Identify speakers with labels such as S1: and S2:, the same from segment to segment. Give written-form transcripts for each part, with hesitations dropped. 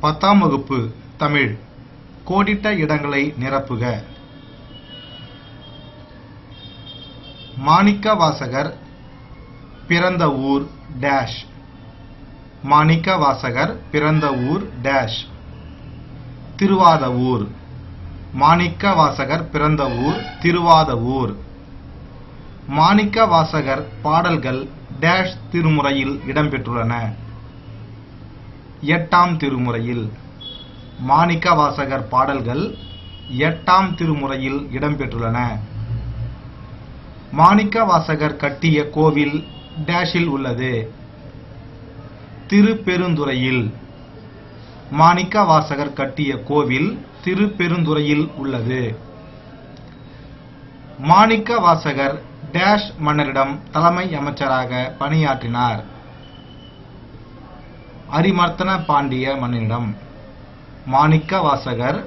S1: 10ஆம் வகுப்பு தமிழ் கோடிட்ட இடங்களை நிரப்புக. மாணிக்கவாசகர் பிறந்த ஊர் டேஷ். மாணிக்கவாசகர் பிறந்த ஊர் டேஷ். திருவாதவூர். மாணிக்கவாசகர் பிறந்த ஊர் திருவாதவூர். மாணிக்கவாசகர் பாடல்கள் டேஷ் திருமுறையில் இடம்பெற்றுள்ளன. 8ஆம் திருமுறையில். மாணிக்கவாசகர் பாடல்கள் 8ஆம் திருமுறையில் இடம்பெற்றுள்ளன. மாணிக்கவாசகர் கட்டிய கோவில் டேஷில் உள்ளது. திருப்பெருந்துறையில். மாணிக்கவாசகர் கட்டிய கோவில் திருப்பெருந்துறையில் உள்ளது. மாணிக்கவாசகர் டேஷ் மன்னரிடம் தலைமை அமைச்சராக பணியாற்றினார். அரிமர்த்தன பாண்டிய மன்னரிடம். மாணிக்கவாசகர்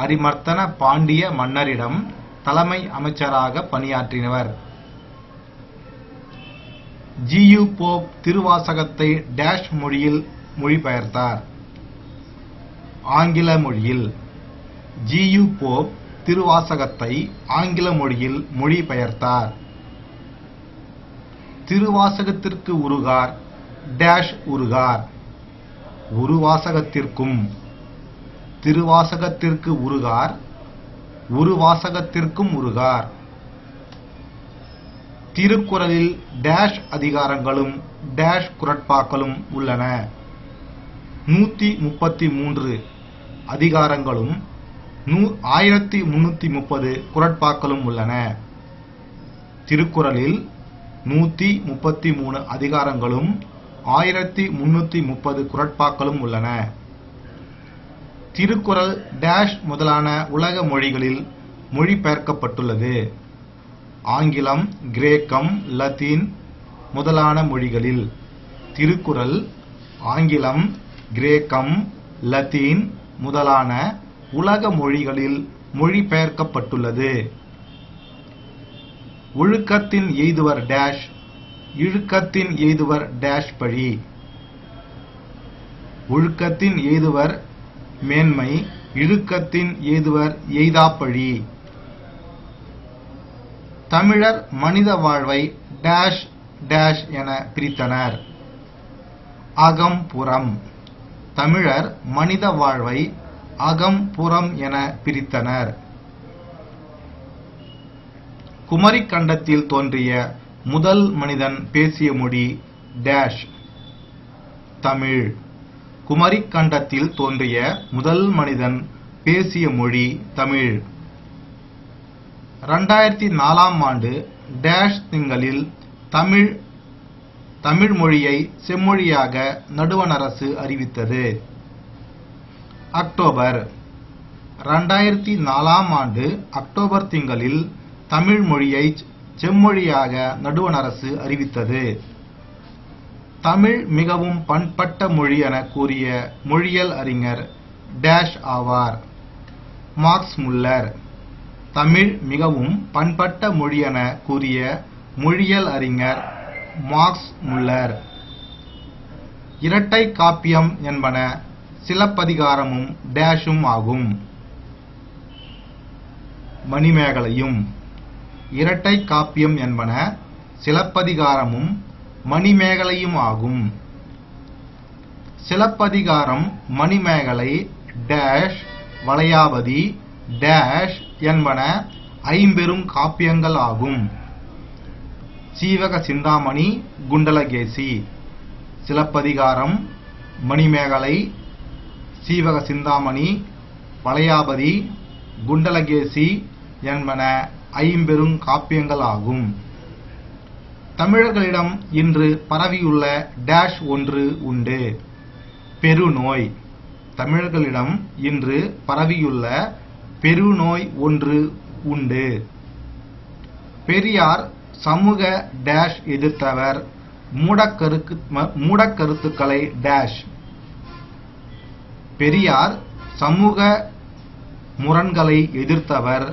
S1: அரிமர்த்தன பாண்டிய மன்னரிடம் தலைமை அமைச்சராக பணியாற்றினவர். ஜி.யு. போப் திருவாசகத்தை டேஷ் மொழியில் மொழிபெயர்த்தார். ஆங்கில மொழியில். ஜி.யு. போப் திருவாசகத்தை ஆங்கில மொழியில் மொழிபெயர்த்தார். திருவாசகத்திற்கு உருகார் டேஷ் உருகார். உருவாசகத்திற்கும். திருவாசகத்திற்கு உருகார் உருவாசகத்திற்கும் உருகார். திருக்குறளில் டேஷ் அதிகாரங்களும் டேஷ் குறட்பாக்களும் உள்ளன. 133 அதிகாரங்களும் 1330 குறட்பாக்களும் உள்ளன. திருக்குறளில் 133 அதிகாரங்களும் 1330 குறட்பாக்களும் உள்ளன. திருக்குறள் டேஷ் முதலான உலக மொழிகளில் மொழிபெயர்க்கப்பட்டுள்ளது. ஆங்கிலம், கிரேக்கம், லத்தீன் முதலான மொழிகளில். திருக்குறள் ஆங்கிலம், கிரேக்கம், லத்தீன் முதலான உலக மொழிகளில் மொழிபெயர்க்கப்பட்டுள்ளது. ஒழுக்கத்தின் எய்துவர் டேஷ் இழுக்கத்தின் எய்துவர் டேஷ் பழி. ஒழுக்கத்தின் எய்துவர் மேன்மை இழுக்கத்தின் எய்துவர் எய்தாப்பழி. தமிழர் மனித வாழ்வை டேஷ் டேஷ் என பிரித்தனர். அகம் புறம். தமிழர் மனித வாழ்வை அகம் புறம் என பிரித்தனர். குமரிக்கண்டத்தில் தோன்றிய முதல் மனிதன் பேசிய மொழி டேஷ். தமிழ். குமரிக்கண்டத்தில் தோன்றிய முதல் மனிதன் பேசிய மொழி தமிழ். 2004ஆம் ஆண்டு டேஷ் திங்களில் தமிழ் மொழியை செம்மொழியாக நடுவண் அரசு அறிவித்தது. அக்டோபர். 2004ஆம் ஆண்டு அக்டோபர் திங்களில் தமிழ் மொழியை செம்மொழியாக நடுவண் அரசு அறிவித்தது. தமிழ் மிகவும் பண்பட்ட மொழி என கூறிய மொழியியல் அறிஞர் டேஷ் ஆவார். Marks Muller. தமிழ் மிகவும் பண்பட்ட மொழி என கூறிய மொழியியல் அறிஞர் மார்க்ஸ் முல்லர். இரட்டை காப்பியம் என்பன சிலப்பதிகாரமும் டேஷும் ஆகும். மணிமேகலையும். இரட்டை காப்பியம் என்பன சிலப்பதிகாரமும் மணிமேகலையும் ஆகும். சிலப்பதிகாரம், மணிமேகலை டேஷ் வளையாபதி டேஷ் என்பன ஐம்பெரும் காப்பியங்கள் ஆகும். சீவக சிந்தாமணி, குண்டலகேசி. சிலப்பதிகாரம், மணிமேகலை, சீவக சிந்தாமணி, வளையாபதி, குண்டலகேசி என்பன ஐம்பெரும் காப்பியங்கள் ஆகும். தமிழர்களிடம் இன்று பரவியுள்ள டேஷ் ஒன்று உண்டு. பெருநோய். தமிழர்களிடம் இன்று பரவியுள்ள பெருநோய் ஒன்று உண்டு. பெரியார் சமூக டேஷ் எதிர்த்தவர் மூடக்கருத்துக்களை டேஷ். பெரியார் சமூக முரண்களை எதிர்த்தவர்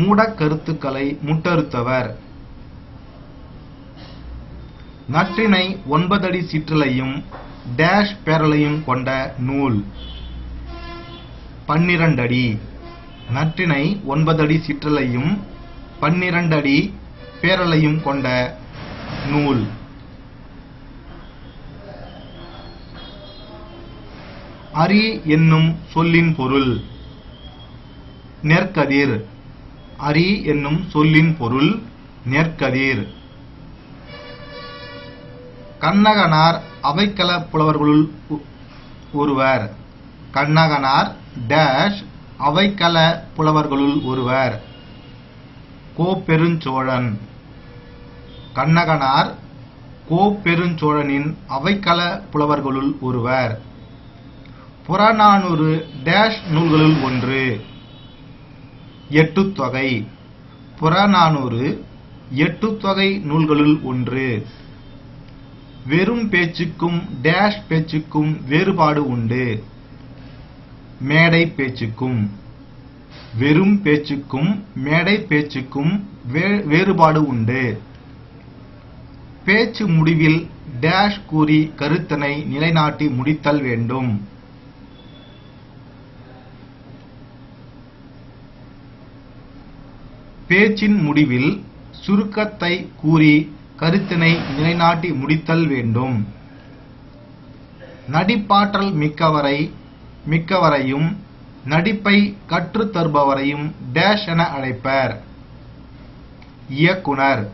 S1: மூடக்கருத்துக்களை முட்டறுத்தவர். நற்றிணை 9 அடி சிற்றலையும் டேஷ் பேரலையும் கொண்ட நூல். 12 அடி. நற்றிணை 9 அடி சிற்றலையும் 12 அடி பேரலையும் கொண்ட நூல். அரி என்னும் சொல்லின் பொருள். நெற்கதிர். அரி என்னும் சொல்லின் பொருள் நெற்கதிர். கண்ணகனார் அவைக்கள புலவர்களுள் ஒருவர். கண்ணகனார் டேஷ் அவைக்கள புலவர்களுள் ஒருவர். கோப்பெருஞ்சோழன். கண்ணகனார் கோப்பெருஞ்சோழனின் அவைக்கள புலவர்களுள் ஒருவர். புறநானூறு டேஷ் நூல்களுள் ஒன்று. எட்டுத்தொகை. புறநானூறு எட்டுத்தொகை நூல்களுள் ஒன்று. வெறும் பேச்சுக்கும் டேஷ் பேச்சுக்கும் வேறுபாடு உண்டு. மேடை பேச்சுக்கும். வெறும் பேச்சுக்கும் மேடை பேச்சுக்கும் வேறுபாடு உண்டு. பேச்சு முடிவில் டேஷ் கூறி கருத்தினை நிலைநாட்டி முடித்தல் வேண்டும். பேச்சின் முடிவில் சுருக்கத்தை கூறி கருத்தினை நிலைநாட்டி முடித்தல் வேண்டும். நடிப்பாற்றல் மிக்கவரையும் நடிப்பை கற்றுத் தருபவரையும் டேஷ் என அழைப்பர். இயக்குனர்.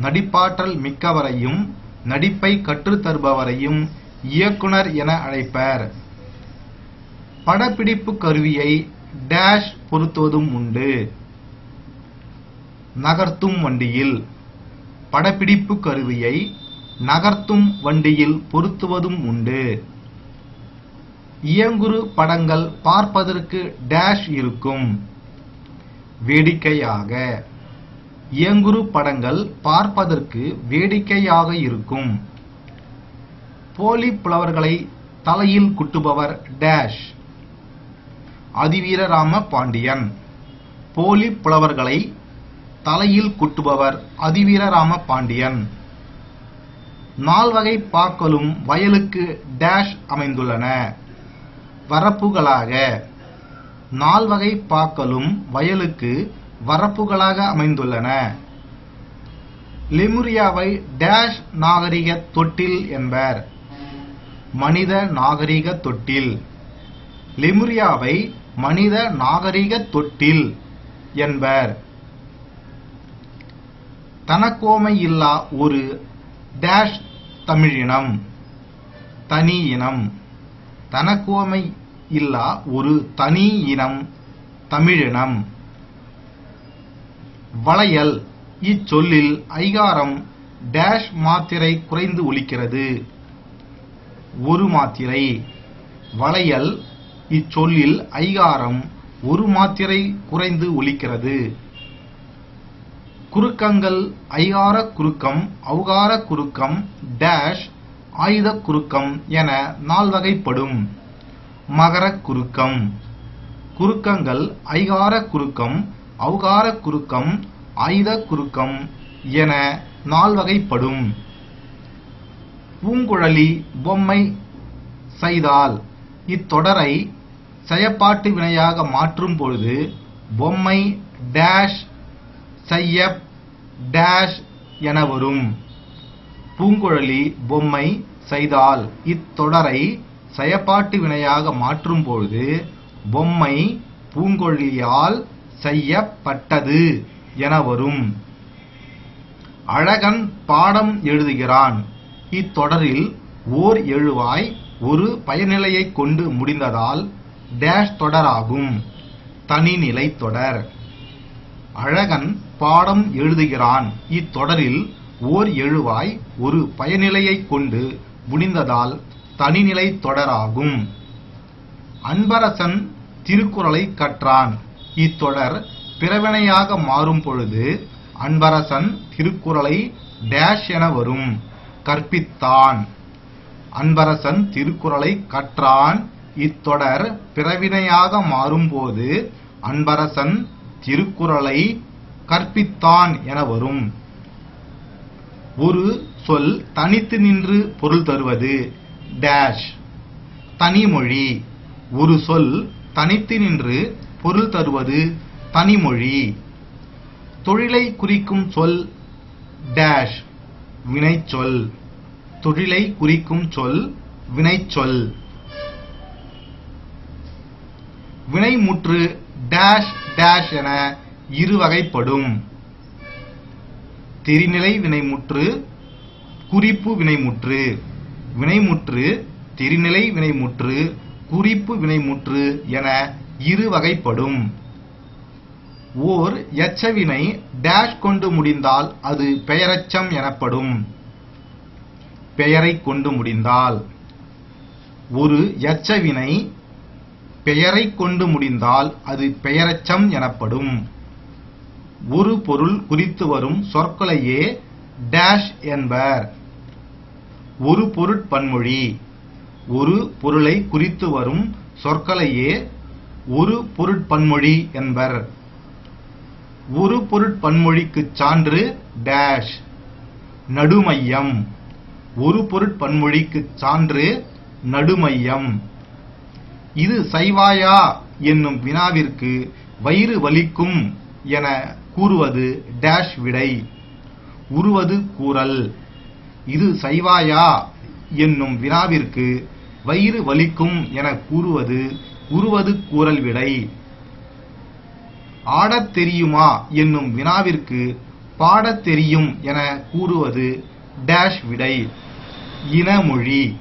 S1: நடிப்பாற்றல் மிக்கவரையும் நடிப்பை கற்றுத் தருபவரையும் இயக்குனர் என அழைப்பர். படப்பிடிப்பு கருவியை டேஷ் பொருத்துவதும் உண்டு. நகர்த்தும் வண்டியில். படப்பிடிப்பு கருவியை நகர்த்தும் வண்டியில் பொருத்துவதும் உண்டு. இயங்குறு படங்கள் பார்ப்பதற்கு டேஷ் இருக்கும். வேடிக்கையாக. இயங்குறு படங்கள் பார்ப்பதற்கு வேடிக்கையாக இருக்கும். போலி புலவர்களை தலையில் குட்டுபவர் டேஷ். அதிவீரராம பாண்டியன். போலி புலவர்களை தலையில் குட்டுபவர் அதிவீரராம பாண்டியன். நால்வகை பாக்களும் வயலுக்கு டேஷ் அமைந்துள்ளன. வரப்புகளாக. நால்வகை பாக்களும் வயலுக்கு வரப்புகளாக அமைந்துள்ளன. லெமுரியாவை டேஷ் நாகரிக தொட்டில் என்பர். மனித நாகரிக தொட்டில். லெமுரியாவை மனித நாகரிக தொட்டில் என்பர். தனக்கோமை இல்லா ஒரு டேஷ் தமிழினம். தனி இனம். தனக்கோமை இல்லா ஒரு தனி இனம் தமிழினம். வளையல். இச்சொல்லில் ஐகாரம் டேஷ் மாத்திரை குறைந்து ஒலிக்கிறது. ஒரு மாத்திரை. வளையல். இச்சொல்லில் ஐகாரம் ஒரு மாத்திரை குறைந்து ஒலிக்கிறது. குறுக்கங்கள் ஐகார குறுக்கம் ஔகார குறுக்கம் டேஷ் ஆயுத குறுக்கம் என நால்வகைப்படும். மகர குறுக்கம். குறுக்கங்கள் ஐகார குறுக்கம் ஔகார குறுக்கம் ஆயுத குறுக்கம் என நால்வகைப்படும். பூங்குழலி பொம்மை செய்தால். இத்தொடரை செயப்பாட்டு வினையாக மாற்றும் பொழுது பொம்மை டேஷ் செய்ய டேஷ் என வரும். பூங்குழலி பொம்மை செய்தால். இத்தொடரை செயப்பாட்டு வினையாக மாற்றும் பொழுது பொம்மை பூங்குழலியால் செய்யப்பட்டது என வரும். அழகன் பாடம் எழுதுகிறான். இத்தொடரில் ஓர் எழுவாய் ஒரு பயனிலையை கொண்டு முடிந்ததால் டேஷ் தொடராகும். தனிநிலை தொடர். அழகன் பாடம் எழுதுகிறான். இத்தொடரில் ஓர் எழுவாய் ஒரு பயனிலையை கொண்டு முடிந்ததால் தனிநிலை தொடராகும். அன்பரசன் திருக்குறளை கற்றான். இத்தொடர் பிறவினையாக மாறும் பொழுது அன்பரசன் திருக்குறளை டேஷ் என வரும். கற்பித்தான். அன்பரசன் திருக்குறளை கற்றான். இத்தொடர் பிறவினையாக மாறும்போது அன்பரசன் திருக்குறளை கற்பித்தான் என வரும். ஒரு சொல் தனித்து நின்று பொருள் தருவது டேஷ். தனிமொழி. ஒரு சொல் தனித்து நின்று பொருள் தருவது தனிமொழி. தொழிலை குறிக்கும் சொல் டேஷ் வினைச்சொல். தொழிலை குறிக்கும் சொல் வினைச்சொல். வினைமுற்று டேஷ் டேஷ் என இருவகைப்படும். தெரிநிலை வினைமுற்று, குறிப்பு வினைமுற்று. வினைமுற்று தெரிநிலை வினைமுற்று, குறிப்பு வினைமுற்று என இருவகைப்படும். ஓர் எச்சவினை டேஷ் கொண்டு முடிந்தால் அது பெயரெச்சம் எனப்படும். பெயரை கொண்டு முடிந்தால். ஒரு எச்சவினை பெயரை கொண்டு முடிந்தால் அது பெயரெச்சம் எனப்படும். ஒரு பொருள் குறித்து வரும் சொற்களையே டேஷ் என்பர். ஒரு பொருட்பன்மொழி. ஒரு பொருளை குறித்து வரும் சொற்களையே ஒரு பொருட்பன்மொழி என்பர். ஒரு பொருட்பன்மொழிக்கு சான்று டேஷ் நடுமையம். ஒரு பொருட்பன்மொழிக்கு சான்று நடுமையம். இது சைவாயா என்னும் வினாவிற்கு வயிறு வலிக்கும் என கூறுவது டேஷ் விடை. உருவது கூறல். இது சைவாயா என்னும் வினாவிற்கு வயிறு வலிக்கும் என கூறுவது உருவது கூறல் விடை. ஆடத் தெரியுமா என்னும் வினாவிற்கு பாடத் தெரியும் என கூறுவது டேஷ் விடை. இனமொழி.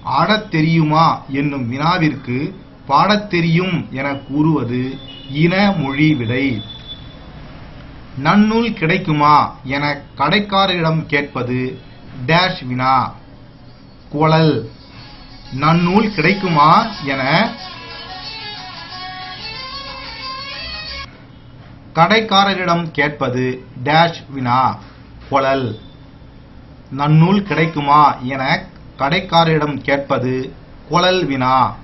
S1: ஆடத் தெரியுமா என்னும் வினாவிற்கு பாடத் தெரியும் என கூறுவது இனமொழி விடை. நன்னூல் கிடைக்குமா என கடைக்காரரிடம் கேட்பது டேஷ் வினா. குழல். நன்னூல் கிடைக்குமா என கடைக்காரரிடம் கேட்பது டேஷ் வினா. குழல். நன்னூல் கிடைக்குமா என கடைக்காரரிடம் கேட்பது குழல் வினா.